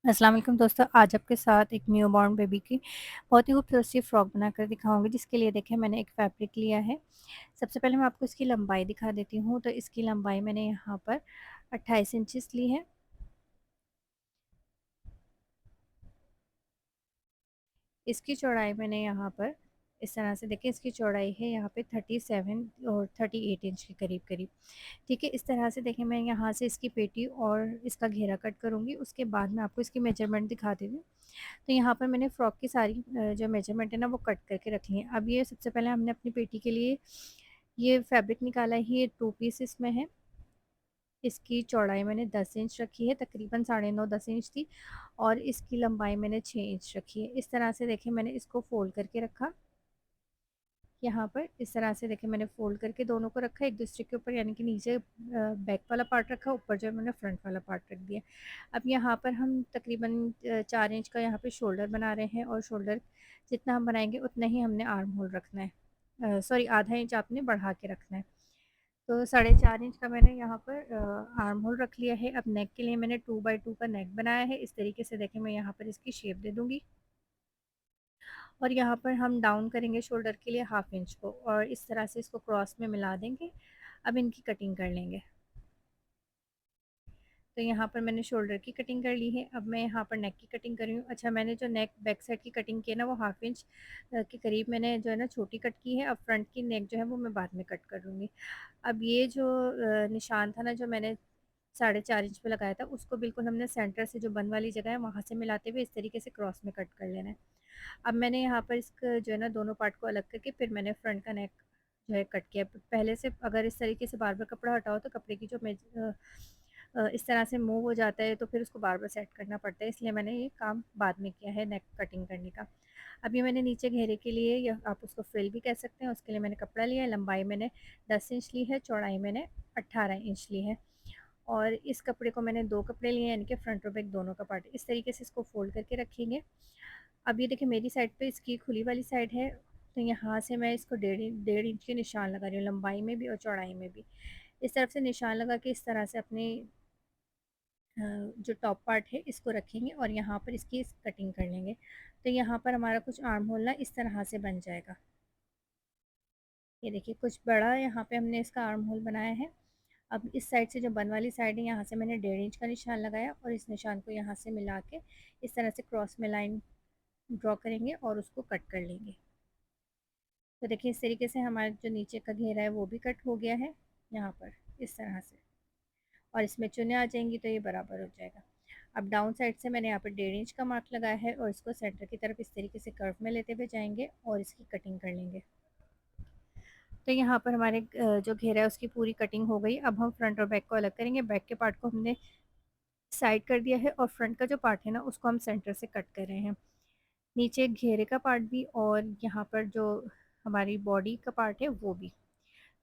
अस्सलाम वालेकुम दोस्तों, आज आपके साथ एक न्यू बॉर्न बेबी की बहुत ही खूबसूरत सी फ्रॉक बनाकर दिखाऊंगी। जिसके लिए देखें मैंने एक फैब्रिक लिया है। सबसे पहले मैं आपको इसकी लंबाई दिखा देती हूँ। तो इसकी लंबाई मैंने यहाँ पर 28 इंचेस ली है। इसकी चौड़ाई मैंने यहाँ पर इस तरह से देखें, इसकी चौड़ाई है यहाँ पे 37 और 38 इंच के करीब करीब। ठीक है, इस तरह से देखें मैं यहाँ से इसकी पेटी और इसका घेरा कट करूँगी। उसके बाद मैं आपको इसकी मेजरमेंट दिखा देती हूँ। तो यहाँ पर मैंने फ़्रॉक की सारी जो मेजरमेंट है ना वो कट करके रख ली है। अब ये सबसे पहले हमने अपनी पेटी के लिए ये फैब्रिक निकाला है। ये 2 पीस इसमें है। इसकी चौड़ाई मैंने 10 इंच रखी है, तकरीबन 9.5 10 इंच थी, और इसकी लंबाई मैंने 6 इंच रखी है। इस तरह से देखिए मैंने इसको फ़ोल्ड करके रखा। यहाँ पर इस तरह से देखिए मैंने फ़ोल्ड करके दोनों को रखा एक दूसरे के ऊपर, यानी कि नीचे बैक वाला पार्ट रखा, ऊपर जो है मैंने फ्रंट वाला पार्ट रख दिया। अब यहाँ पर हम तकरीबन 4 इंच का यहाँ पे शोल्डर बना रहे हैं, और शोल्डर जितना हम बनाएंगे उतना ही हमने आर्म होल रखना है। सॉरी, आधा इंच आपने बढ़ा के रखना है। तो 4.5 इंच का मैंने यहाँ पर आर्म होल रख लिया है। अब नेक के लिए मैंने 2x2 का नेक बनाया है। इस तरीके से देखें मैं यहाँ पर इसकी शेप दे दूँगी, और यहाँ पर हम डाउन करेंगे शोल्डर के लिए 1/2 इंच को, और इस तरह से इसको क्रॉस में मिला देंगे। अब इनकी कटिंग कर लेंगे। तो यहाँ पर मैंने शोल्डर की कटिंग कर ली है। अब मैं यहाँ पर नेक की कटिंग कर रही हूँ। अच्छा, मैंने जो नेक बैक साइड की कटिंग की है ना वो 1/2 इंच के करीब मैंने जो है ना छोटी कट की है। अब फ्रंट की नेक जो है वो मैं बाद में कट कर लूँगी। अब ये जो निशान था ना जो मैंने 4.5 इंच पे लगाया था, उसको बिल्कुल हमने सेंटर से जो बन वाली जगह है वहाँ से मिलाते हुए इस तरीके से क्रॉस में कट कर लेना है। अब मैंने यहाँ पर इसका जो है ना दोनों पार्ट को अलग करके फिर मैंने फ्रंट का नेक जो है कट किया। पहले से अगर इस तरीके से बार बार कपड़ा हटाओ तो कपड़े की जो इस तरह से मूव हो जाता है, तो फिर उसको बार बार सेट करना पड़ता है। इसलिए मैंने ये काम बाद में किया है नेक कटिंग करने का। अब ये मैंने नीचे घेरे के लिए, या आप उसको फ्रिल भी कह सकते हैं, उसके लिए मैंने कपड़ा लिया है। लंबाई मैंने 10 इंच ली है, चौड़ाई मैंने 18 इंच ली है, और इस कपड़े को मैंने 2 कपड़े लिए हैं, यानी कि फ्रंट और बैक दोनों का पार्ट। इस तरीके से इसको फोल्ड करके रखेंगे। अब ये देखिए मेरी साइड पे इसकी खुली वाली साइड है, तो यहाँ से मैं इसको 1.5 इंच के निशान लगा रही हूँ, लंबाई में भी और चौड़ाई में भी। इस तरफ से निशान लगा के इस तरह से अपने जो टॉप पार्ट है इसको रखेंगे, और यहाँ पर इसकी कटिंग कर लेंगे। तो यहाँ पर हमारा कुछ आर्म होल ना इस तरह से बन जाएगा। ये देखिए कुछ बड़ा यहाँ पे हमने इसका आर्म होल बनाया है। अब इस साइड से जो बन वाली साइड है यहाँ से मैंने 1.5 इंच का निशान लगाया, और इस निशान को यहाँ से मिला के इस तरह से क्रॉस में लाइन ड्रॉ करेंगे और उसको कट कर लेंगे। तो देखिए इस तरीके से हमारा जो नीचे का घेरा है वो भी कट हो गया है यहाँ पर इस तरह से, और इसमें चुने आ जाएंगी तो ये बराबर हो जाएगा। अब डाउन साइड से मैंने यहाँ पर 1.5 इंच का मार्क लगाया है, और इसको सेंटर की तरफ इस तरीके से कर्व में लेते हुए जाएंगे और इसकी कटिंग कर लेंगे। तो यहाँ पर हमारे जो घेरा है उसकी पूरी कटिंग हो गई। अब हम फ्रंट और बैक को अलग करेंगे। बैक के पार्ट को हमने साइड कर दिया है, और फ्रंट का जो पार्ट है ना उसको हम सेंटर से कट कर रहे हैं। नीचे घेरे का पार्ट भी, और यहाँ पर जो हमारी बॉडी का पार्ट है वो भी,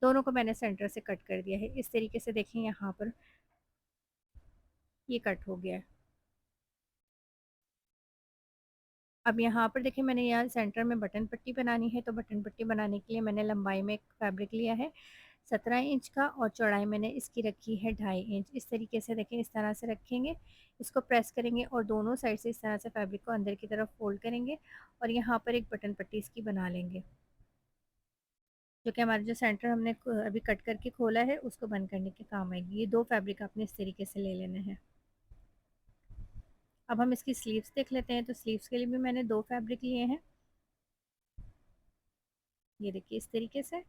दोनों को मैंने सेंटर से कट कर दिया है। इस तरीके से देखें यहाँ पर ये कट हो गया है। अब यहाँ पर देखिए मैंने यहाँ सेंटर में बटन पट्टी बनानी है, तो बटन पट्टी बनाने के लिए मैंने लंबाई में एक फैब्रिक लिया है 17 इंच का, और चौड़ाई मैंने इसकी रखी है 2.5 इंच। इस तरीके से देखें इस तरह से रखेंगे, इसको प्रेस करेंगे और दोनों साइड से इस तरह से फैब्रिक को अंदर की तरफ फोल्ड करेंगे, और यहाँ पर एक बटन पट्टी इसकी बना लेंगे, जो कि हमारा जो सेंटर हमने अभी कट करके खोला है उसको बंद करने के काम आएगी। ये दो फैब्रिक आपने इस तरीके से ले लेने हैं। अब हम इसकी स्लीव्स देख लेते हैं। तो स्लीव्स के लिए भी मैंने दो फैब्रिक लिए हैं। ये देखिए इस तरीके से,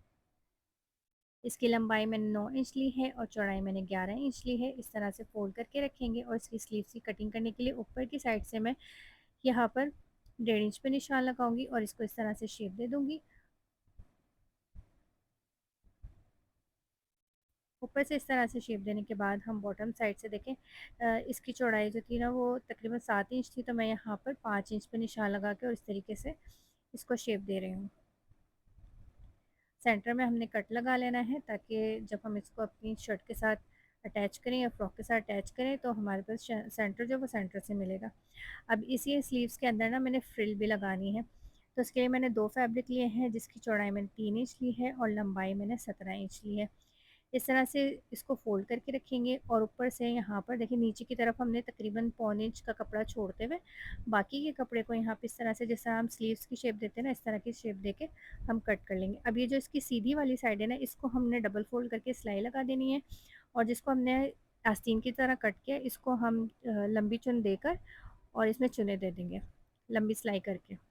इसकी लंबाई मैंने 9 इंच ली है और चौड़ाई मैंने 11 इंच ली है। इस तरह से फोल्ड करके रखेंगे, और इसकी स्लीव्स की कटिंग करने के लिए ऊपर की साइड से मैं यहाँ पर 1.5 इंच पे निशान लगाऊंगी, और इसको इस तरह से शेप दे दूंगी। ऊपर से इस तरह से शेप देने के बाद हम बॉटम साइड से देखें, इसकी चौड़ाई जो थी ना वो तकरीबन 7 इंच थी, तो मैं यहाँ पर 5 इंच पे निशान लगा के और इस तरीके से इसको शेप दे रही हूँ। सेंटर में हमने कट लगा लेना है, ताकि जब हम इसको अपनी शर्ट के साथ अटैच करें या फ्रॉक के साथ अटैच करें तो हमारे पास सेंटर जो वो सेंटर से मिलेगा। अब इसी स्लीव्स के अंदर ना मैंने फ्रिल भी लगानी है। तो इसके लिए मैंने दो फैब्रिक लिए हैं, जिसकी चौड़ाई मैंने 3 इंच ली है और लंबाई मैंने 17 इंच ली है। इस तरह से इसको फ़ोल्ड करके रखेंगे और ऊपर से यहाँ पर देखिए नीचे की तरफ हमने तकरीबन पौने इंच का कपड़ा छोड़ते हुए बाकी के कपड़े को यहाँ पे इस तरह से, जैसा हम स्लीव्स की शेप देते हैं ना, इस तरह की शेप देके हम कट कर लेंगे। अब ये जो इसकी सीधी वाली साइड है ना, इसको हमने डबल फ़ोल्ड करके सिलाई लगा देनी है और जिसको हमने आस्तीन की तरह कट किया, इसको हम लंबी चुन देकर और इसमें चुने दे देंगे, लंबी सिलाई करके।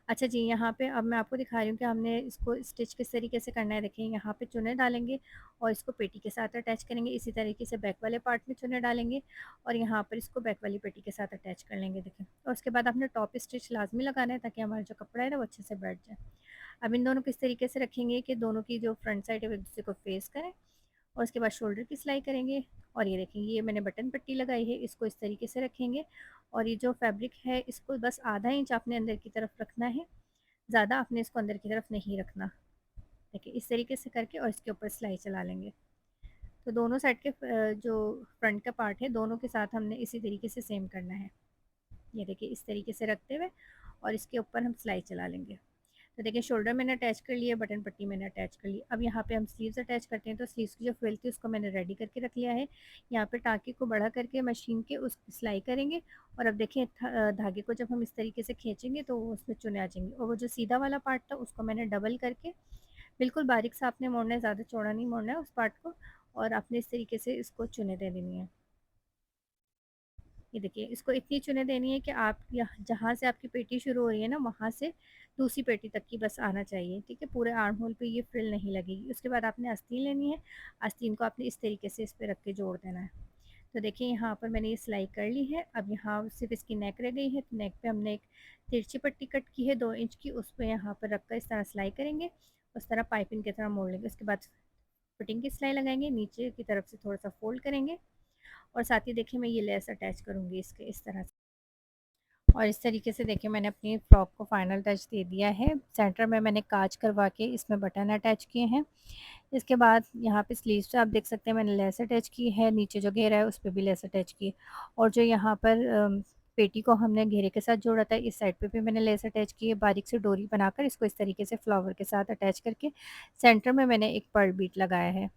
अच्छा जी, यहाँ पे अब मैं आपको दिखा रही हूँ कि हमने इसको स्टिच किस तरीके से करना है। देखिए यहाँ पे चुने डालेंगे और इसको पेटी के साथ अटैच करेंगे। इसी तरीके से बैक वाले पार्ट में चुने डालेंगे और यहाँ पर इसको बैक वाली पेटी के साथ अटैच कर लेंगे देखिए। और उसके बाद आपने टॉप स्टिच लाज़मी लगाना है ताकि हमारा जो कपड़ा है ना वो अच्छे से बैठ जाए। अब इन दोनों को इस तरीके से रखेंगे कि दोनों की जो फ्रंट साइड है वो एक-दूसरे को फेस करें और उसके बाद शोल्डर की सिलाई करेंगे। और ये देखेंगे, ये मैंने बटन पट्टी लगाई है, इसको इस तरीके से रखेंगे और ये जो फैब्रिक है इसको बस आधा इंच आपने अंदर की तरफ रखना है, ज़्यादा आपने इसको अंदर की तरफ नहीं रखना। देखिए इस तरीके से करके और इसके ऊपर सिलाई चला लेंगे। तो दोनों साइड के जो फ्रंट का पार्ट है दोनों के साथ हमने इसी तरीके से सेम करना है। ये देखिए इस तरीके से रखते हुए और इसके ऊपर हम सिलाई चला लेंगे। तो देखिए शोल्डर मैंने अटैच कर लिया, बटन पट्टी मैंने अटैच कर ली। अब यहाँ पे हम स्लीव्स अटैच करते हैं, तो स्लीव्स की जो फ्रिल थी उसको मैंने रेडी करके रख लिया है। यहाँ पे टाँके को बढ़ा करके मशीन के उस सिलाई करेंगे और अब देखिए धागे को जब हम इस तरीके से खींचेंगे तो वो उसमें चुने आ जाएंगे और वो जो सीधा वाला पार्ट था उसको मैंने डबल करके बिल्कुल बारीक सा आपने मोड़ना है, ज़्यादा चौड़ा नहीं मोड़ना है उस पार्ट को और आपने इस तरीके से इसको चुने दे देनी है। ये देखिए इसको इतनी चुने देनी है कि आप यहाँ जहाँ से आपकी पेटी शुरू हो रही है ना वहाँ से दूसरी पेटी तक की बस आना चाहिए, ठीक है? पूरे आर्म होल पे ये फ्रिल नहीं लगेगी। उसके बाद आपने आस्तीन लेनी है, आस्तीन को आपने इस तरीके से इस पे रख के जोड़ देना है। तो देखिए यहाँ पर मैंने ये सिलाई कर ली है। अब यहाँ सिर्फ इसकी नेक रह गई है, तो नेक पे हमने एक तिरछी पट्टी कट की है 2 इंच की, उस पे यहाँ पर रख कर इस तरह सिलाई करेंगे, उस तरह पाइपिंग की तरह मोड़ लेंगे। उसके बाद फिटिंग की सिलाई लगाएंगे, नीचे की तरफ से थोड़ा सा फोल्ड करेंगे और साथ ही देखिए मैं ये लेस अटैच करूँगी इसके इस तरह से। और इस तरीके से देखिए मैंने अपनी फ्रॉक को फाइनल टच दे दिया है। सेंटर में मैंने काज करवा के इसमें बटन अटैच किए हैं। इसके बाद यहाँ पे स्लीव्स पे आप देख सकते हैं मैंने लेस अटैच की है, नीचे जो घेरा है उस पे भी लेस अटैच की है और जो यहाँ पर पेटी को हमने घेरे के साथ जोड़ा था, इस साइड पे भी मैंने लेस अटैच की है। बारीक सी डोरी बनाकर इसको इस तरीके से फ्लावर के साथ अटैच करके सेंटर में मैंने एक पर्ल बीट लगाया है।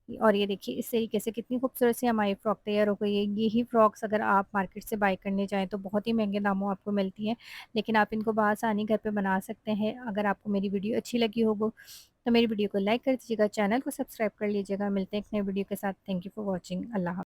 और ये देखिए इस तरीके से कितनी खूबसूरत सी हमारी फ्रॉक तैयार हो गई है। यही फ्रॉक्स अगर आप मार्केट से बाय करने जाएँ तो बहुत ही महँगे दामों आपको मिलती हैं, लेकिन आप इनको बआसानी घर पे बना सकते हैं। अगर आपको मेरी वीडियो अच्छी लगी हो तो मेरी वीडियो को लाइक कर दीजिएगा, चैनल को सब्सक्राइब कर लीजिएगा। मिलते हैं एक नई वीडियो के साथ। Thank you for watching. Allah हाफ़िज़।